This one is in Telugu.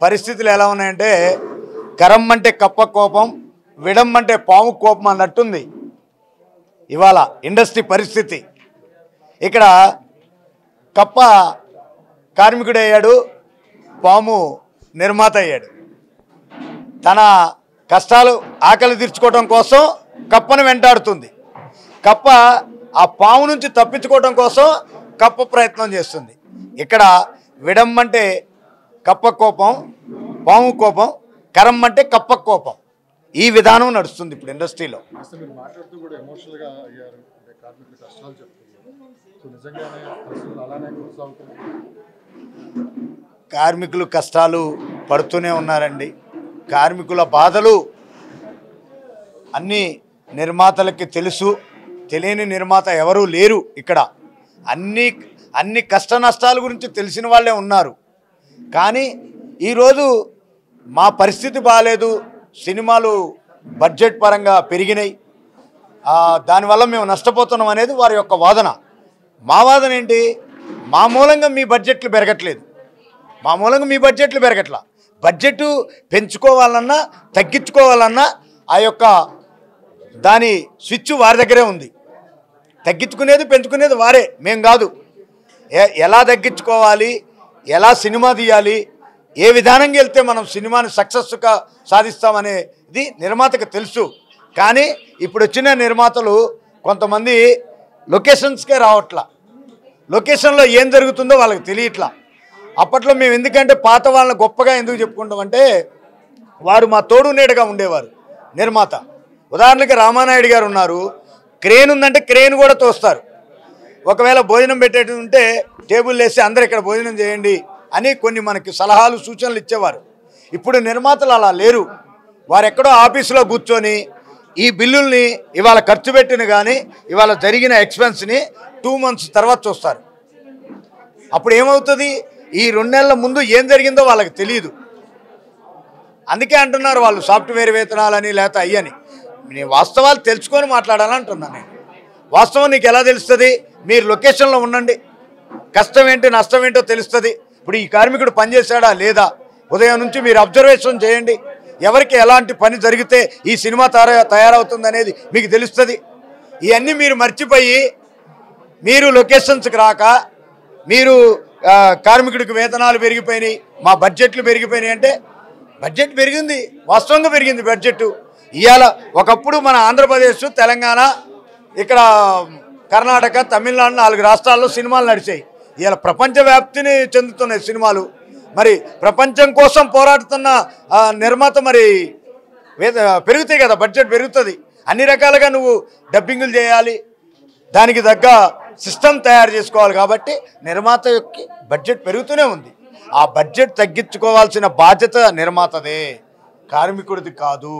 పరిస్థితులు ఎలా ఉన్నాయంటే కరమ్మంటే కప్ప కోపం, విడమ్మంటే పాము కోపం అన్నట్టుంది ఇవాళ ఇండస్ట్రీ పరిస్థితి. ఇక్కడ కప్ప కార్మికుడు అయ్యాడు, పాము నిర్మాత అయ్యాడు. తన కష్టాలు ఆకలి తీర్చుకోవడం కోసం కప్పను వెంటాడుతుంది. కప్ప ఆ పాము నుంచి తప్పించుకోవడం కోసం కప్ప ప్రయత్నం చేస్తుంది. ఇక్కడ విడమ్మంటే కప్ప కోపం, పాము కోపం, కరమ్మంటే కప్ప కోపం. ఈ విధానం నడుస్తుంది ఇప్పుడు ఇండస్ట్రీలో. కార్మికులు కష్టాలు పడుతూనే ఉన్నారండి. కార్మికుల బాధలు అన్ని నిర్మాతలకి తెలుసు. తెలియని నిర్మాత ఎవరూ లేరు ఇక్కడ. అన్ని కష్ట నష్టాల గురించి తెలిసిన వాళ్ళే ఉన్నారు. కానీ ఈరోజు మా పరిస్థితి బాగాలేదు, సినిమాలు బడ్జెట్ పరంగా పెరిగినాయి, దానివల్ల మేము నష్టపోతున్నాం అనేది వారి యొక్క వాదన. మా వాదన ఏంటి? మా మూలంగా మీ బడ్జెట్లు పెరగట్లేదు, మా మూలంగా మీ బడ్జెట్లు పెరగట్లా. బడ్జెట్ పెంచుకోవాలన్నా తగ్గించుకోవాలన్నా ఆ యొక్క దాని స్విచ్ వారి దగ్గరే ఉంది. తగ్గించుకునేది పెంచుకునేది వారే, మేం కాదు. ఎలా తగ్గించుకోవాలి, ఎలా సినిమా తీయాలి, ఏ విధానంగా వెళ్తే మనం సినిమాని సక్సెస్గా సాధిస్తామనేది నిర్మాతకు తెలుసు. కానీ ఇప్పుడు వచ్చిన నిర్మాతలు కొంతమంది లొకేషన్స్కే రావట్లా, లొకేషన్లో ఏం జరుగుతుందో వాళ్ళకి తెలియట్లా. అప్పట్లో మేము ఎందుకంటే పాత వాళ్ళని గొప్పగా ఎందుకు చెప్పుకుంటామంటే వారు మా తోడు నీడగా ఉండేవారు నిర్మాత. ఉదాహరణకి రామానాయుడు గారు ఉన్నారు, క్రేన్ ఉందంటే క్రేన్ కూడా తోస్తారు. ఒకవేళ భోజనం పెట్టేది ఉంటే టేబుల్ వేసి అందరు ఇక్కడ భోజనం చేయండి అని కొన్ని మనకి సలహాలు సూచనలు ఇచ్చేవారు. ఇప్పుడు నిర్మాతలు అలా లేరు. వారు ఎక్కడో ఆఫీసులో కూర్చొని ఈ బిల్లుల్ని ఇవాళ ఖర్చు పెట్టిన కానీ ఇవాళ జరిగిన ఎక్స్పెన్స్ని 2 months తర్వాత చూస్తారు. అప్పుడు ఏమవుతుంది? ఈ 2 నెలల ముందు ఏం జరిగిందో వాళ్ళకి తెలియదు. అందుకే అంటున్నారు వాళ్ళు సాఫ్ట్వేర్ వేతనాలని లేకపోతే అయ్యని. నేను వాస్తవాలు తెలుసుకొని మాట్లాడాలంటున్నాను. నేను వాస్తవం నీకు ఎలా తెలుస్తుంది? మీరు లొకేషన్లో ఉండండి, కష్టం ఏంటి నష్టం ఏంటో తెలుస్తుంది. ఇప్పుడు ఈ కార్మికుడు పనిచేశాడా లేదా ఉదయం నుంచి మీరు అబ్జర్వేషన్ చేయండి. ఎవరికి ఎలాంటి పని జరిగితే ఈ సినిమా తయారవుతుంది అనేది మీకు తెలుస్తుంది. ఇవన్నీ మీరు మర్చిపోయి మీరు లొకేషన్స్కి రాక మీరు కార్మికుడికి వేతనాలు పెరిగిపోయినాయి, మా బడ్జెట్లు పెరిగిపోయినాయి అంటే బడ్జెట్ పెరిగింది, వాస్తవంగా పెరిగింది బడ్జెట్. ఇవాళ ఒకప్పుడు మన ఆంధ్రప్రదేశ్, తెలంగాణ, ఇక్కడ కర్ణాటక, తమిళనాడు 4 రాష్ట్రాల్లో సినిమాలు నడిచాయి. ఇవాళ ప్రపంచవ్యాప్తిని చెందుతున్నాయి సినిమాలు. మరి ప్రపంచం కోసం పోరాడుతున్న నిర్మాత మరి పెరుగుతాయి కదా, బడ్జెట్ పెరుగుతుంది. అన్ని రకాలుగా నువ్వు డబ్బింగులు చేయాలి, దానికి తగ్గ సిస్టమ్ తయారు చేసుకోవాలి. కాబట్టి నిర్మాత యొక్క బడ్జెట్ పెరుగుతూనే ఉంది. ఆ బడ్జెట్ తగ్గించుకోవాల్సిన బాధ్యత నిర్మాతదే, కార్మికుడిది కాదు.